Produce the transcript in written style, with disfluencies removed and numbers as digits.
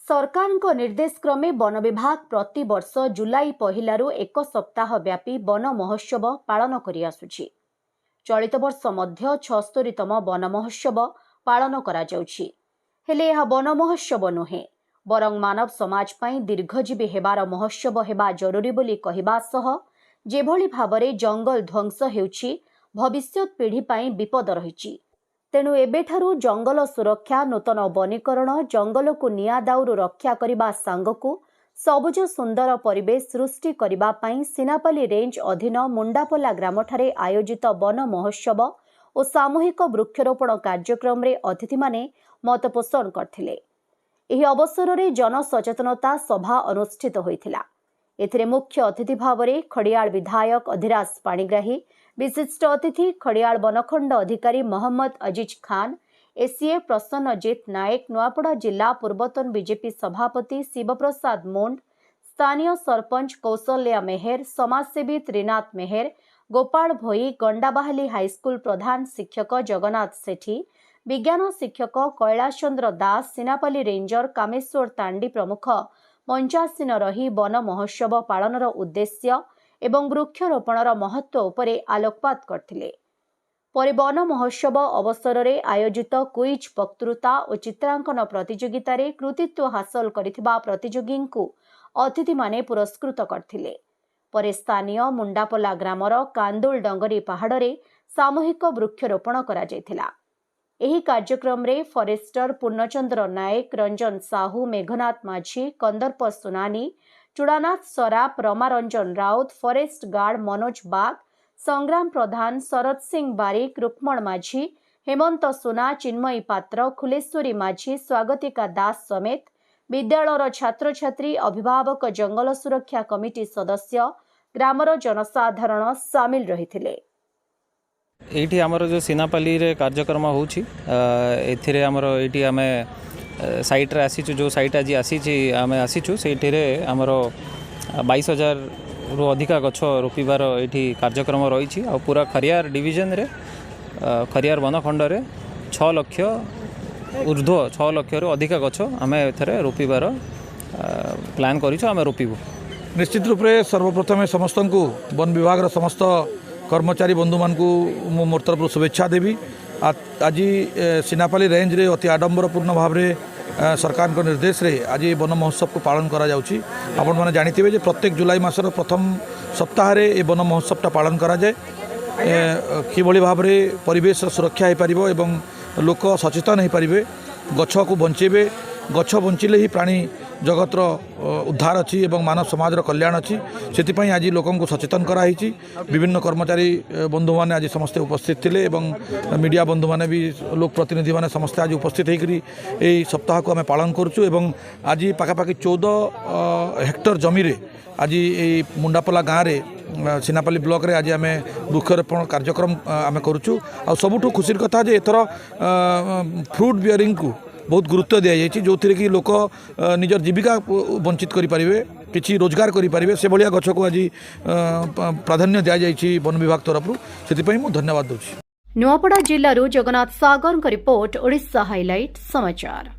सरकारଙ୍କ निर्देश क्रमे वन विभाग प्रति वर्ष जुलाई पहिलारू एक सप्ताह व्यापी वन महोत्सव पालन करि आसुछि। चलित वर्ष मध्य 76तम वन महोत्सव पालन करा जाउछि। हेले यह वन महोत्सव नुहे बरं मानव समाज पई दीर्घजीवी हेबार महोत्सव हेबा जरूरी बोली कहिबा सह जेभଳି भाबरे जंगल ध्वंस हेउछि भविष्यत पीढ़ी पई विपद रहिछि। तेणु एबेठारू जंगल सुरक्षा नूतन वनीकरण जंगल को निया दाउरू रक्षा करने सांगकू सबुज सुंदर परिवेश सृष्टि करने सिनापाली रेंज अधीन मुंडापला ग्राम ठारे आयोजित वन महोत्सव और सामूहिक वृक्षरोपण कार्यक्रम रे अतिथि माने मत पोषण करथिले। एही अवसर रे जन सचेतनता सभा अनुष्ठित होइथिला। एथिरे मुख्य अतिथि भावरे खड़ियाल विधायक अधिराज पाणिग्राही, विशिष्ट अतिथि खड़ियाल वनखंड अधिकारी मोहम्मद अजीज खान, एसीए प्रसन्नजीत नायक, नुआपड़ा जिला पूर्वतन बीजेपी सभापति शिवप्रसाद मुंड, स्थानीय सरपंच कौशल्या मेहर, समाजसेवी त्रिनाथ मेहर, गोपाल भोई, गंडाबाहाली हाईस्कूल प्रधान शिक्षक जगन्नाथ सेठी, विज्ञान शिक्षक कैलाश चंद्र दास, सिनापाली रेंजर कामेश्वर तांडी प्रमुख मंचासीन रही वन महोत्सव पालनर उद्देश्य एवं वृक्षरोपणर महत्व उपरे आलोकपात करथिले। परे वन महोत्सव अवसर रे आयोजित क्विज वक्तृता और चित्रांकन प्रतियोगिता रे कृतित्व हासिल करिथिबा प्रतियोगी को अतिथि माने पुरस्कृत करथिले। परे स्थानीय मुंडापला ग्रामर कांदुल डंगरी पहाड़ रे सामूहिक वृक्षरोपण करा जायथिला। एही कार्यक्रम रे फॉरेस्टर पूर्णचंद्र नायक, रंजन साहू, मेघनाथ माझी, कंदर्प सुनानी, चूड़ानाथ सराफ, रमारंजन राउत, फॉरेस्ट गार्ड मनोज बाग, संग्राम प्रधान, शरद सिंह बारिक, रुक्मण माझी, हेमंत सुना, चिन्मयी पात्र, खुलेश्वरी माझी, स्वागतिका दास समेत विद्यालयर छात्र छात्री, अभिभावक, जंगल सुरक्षा कमिटी सदस्य, ग्रामर जनसाधारण सामिल रहिथिले। एठी हमर जो सिनापाली रे कार्यक्रम होछि एथिरे हमर एठी आमे साइट रे आसीछु, जो साइट आज आसीछि आमे आसीछु सेठी रे हमर 22,000 रु अधिका गछ रोपिबार एठी कार्यक्रम रहिछि। आ पूरा खरियार डिवीजन रे खरियार वनखंड रे 6 लाख ऊर्ध्व 6 लाख रु अधिका गछ आमे एथरे रोपिबार प्लान करिछु। आमे रोपिबु। निश्चित रूप से सर्वप्रथमे समस्त को वन विभाग समस्त कर्मचारी बंधु मान को मोर तरफ शुभेच्छा देवी। आज सिनापाली रेंज रे अति आडंबरपूर्ण भाव में सरकार को निर्देश रे आज वन महोत्सव को पालन करा जाउछि। आपण माने जानिथिबे जे प्रत्येक जुलाई मासर प्रथम सप्ताह रे ए वन महोत्सवटा पालन करा जाए। किभଳି भाव में परिवेश सुरक्षा हो पारिबो एवं लोक सचेतन हो पारिबे, गछ को बंचेबे। गछ बंचिले ही प्राणी जगतर उद्धार अच्छी एवं मानव समाज कल्याण अच्छी। से आज लोक सचेतन कराई। विभिन्न कर्मचारी बंधु मैंने आज समस्ते उपस्थित थे एवं मीडिया बंधु मैंने भी लोक प्रतिनिधि मैंने समस्ते आज उपस्थित होकर यही सप्ताह को आम पालन करुँ। एवं आज पाखापाखि 14 हेक्टर जमी आज ये मुंडापला गाँव में सिनापाली ब्लॉक रे आज आम वृक्षरोपण कार्यक्रम आम करुँ। आ सबुठु खुशीर कथा जे एथर फ्रूट बियरिंग को बहुत गुरुत्व दि जाइए, जो थी कि लोक निजर जीविका वंचित करें, किसी रोजगार करें, से भाया गछ को आज प्राधान्य दि जाइए वन विभाग तरफ। से धन्यवाद दूँ। नुआपड़ा जिल्लारू जगन्नाथ सागर रिपोर्ट, ओडिशा हाइलाइट समाचार।